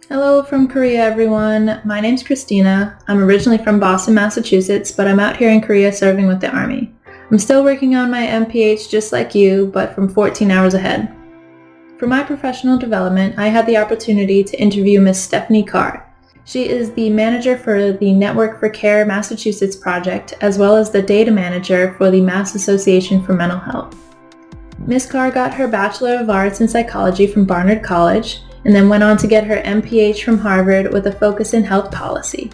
Hello from Korea, everyone. My name's Kristina. I'm originally from Boston, Massachusetts, but I'm out here in Korea serving with the Army. I'm still working on my MPH just like you, but from 14 hours ahead. For my professional development, I had the opportunity to interview Miss Stephanie Carr. She is the manager for the Network for Care Massachusetts project, as well as the data manager for the Mass Association for Mental Health. Ms. Carr got her Bachelor of Arts in Psychology from Barnard College, and then went on to get her MPH from Harvard with a focus in health policy.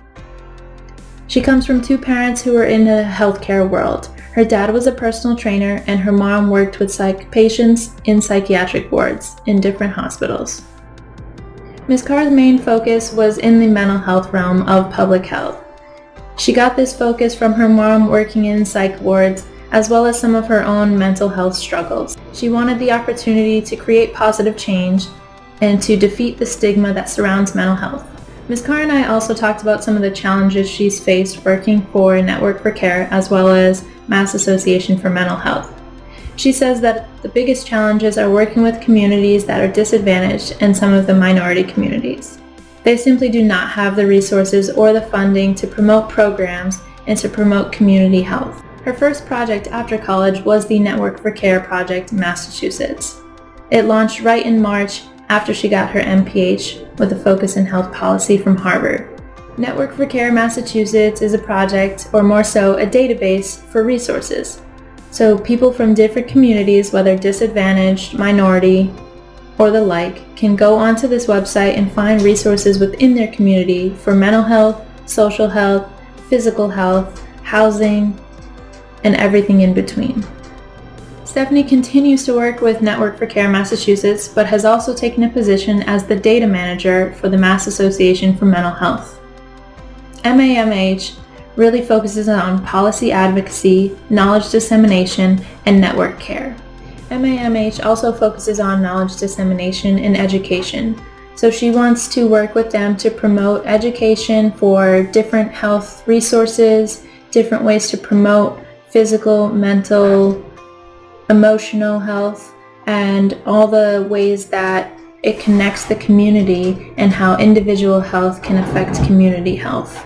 She comes from two parents who were in the healthcare world. Her dad was a personal trainer, and her mom worked with patients in psychiatric wards in different hospitals. Ms. Carr's main focus was in the mental health realm of public health. She got this focus from her mom working in psych wards, as well as some of her own mental health struggles. She wanted the opportunity to create positive change and to defeat the stigma that surrounds mental health. Ms. Carr and I also talked about some of the challenges she's faced working for Network for Care, as well as Mass Association for Mental Health. She says that the biggest challenges are working with communities that are disadvantaged and some of the minority communities. They simply do not have the resources or the funding to promote programs and to promote community health. Her first project after college was the Network for Care project in Massachusetts. It launched right in March after she got her MPH with a focus in health policy from Harvard. Network for Care Massachusetts is a project, or more so, a database for resources. So people from different communities, whether disadvantaged, minority, or the like, can go onto this website and find resources within their community for mental health, social health, physical health, housing, and everything in between. Stephanie continues to work with Network for Care Massachusetts, but has also taken a position as the data manager for the Mass Association for Mental Health. MAMH really focuses on policy advocacy, knowledge dissemination, and network care. MAMH also focuses on knowledge dissemination and education. So she wants to work with them to promote education for different health resources, different ways to promote physical, mental, emotional health, and all the ways that it connects the community and how individual health can affect community health.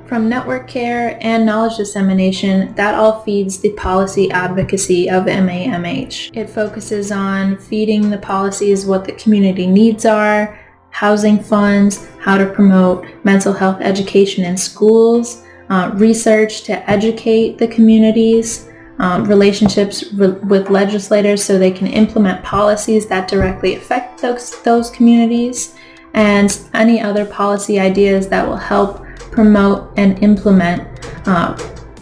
From network care and knowledge dissemination, that all feeds the policy advocacy of MAMH. It focuses on feeding the policies what the community needs are, housing funds, how to promote mental health education in schools, research to educate the communities, relationships with legislators so they can implement policies that directly affect those communities, and any other policy ideas that will help promote and implement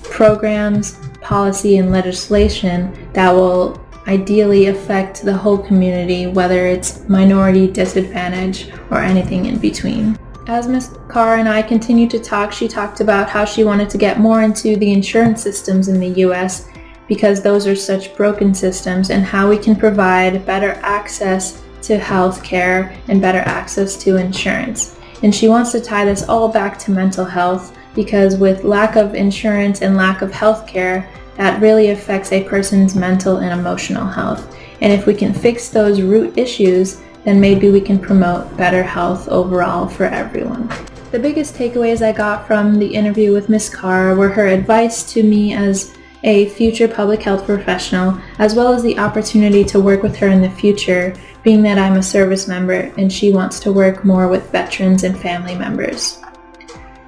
programs, policy, and legislation that will ideally affect the whole community, whether it's minority, disadvantaged, or anything in between. As Ms. Carr and I continued to talk, she talked about how she wanted to get more into the insurance systems in the U.S. because those are such broken systems, and how we can provide better access to health care and better access to insurance. And she wants to tie this all back to mental health, because with lack of insurance and lack of health care, that really affects a person's mental and emotional health. And if we can fix those root issues, then maybe we can promote better health overall for everyone. The biggest takeaways I got from the interview with Ms. Carr were her advice to me as a future public health professional, as well as the opportunity to work with her in the future, being that I'm a service member and she wants to work more with veterans and family members.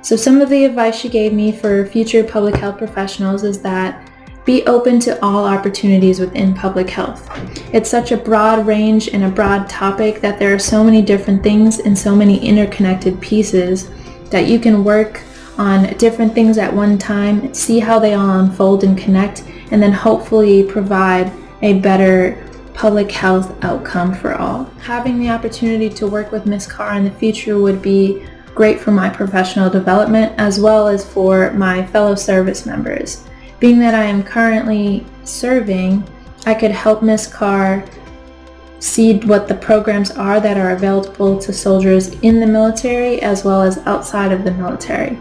So some of the advice she gave me for future public health professionals is that be open to all opportunities within public health. It's such a broad range and a broad topic that there are so many different things and so many interconnected pieces that you can work on different things at one time, see how they all unfold and connect, and then hopefully provide a better public health outcome for all. Having the opportunity to work with Ms. Carr in the future would be great for my professional development, as well as for my fellow service members. Being that I am currently serving, I could help Ms. Carr see what the programs are that are available to soldiers in the military as well as outside of the military.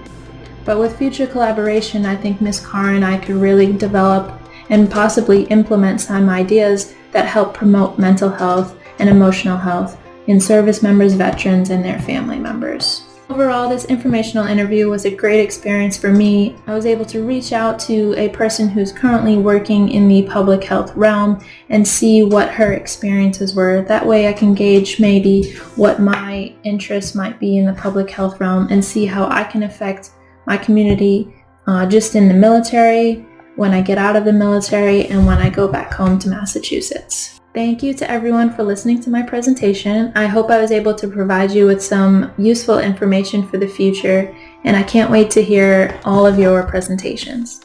But with future collaboration, I think Ms. Carr and I could really develop and possibly implement some ideas that help promote mental health and emotional health in service members, veterans, and their family members. Overall, this informational interview was a great experience for me. I was able to reach out to a person who's currently working in the public health realm and see what her experiences were. That way I can gauge maybe what my interests might be in the public health realm and see how I can affect my community just in the military, when I get out of the military, and when I go back home to Massachusetts. Thank you to everyone for listening to my presentation. I hope I was able to provide you with some useful information for the future, and I can't wait to hear all of your presentations.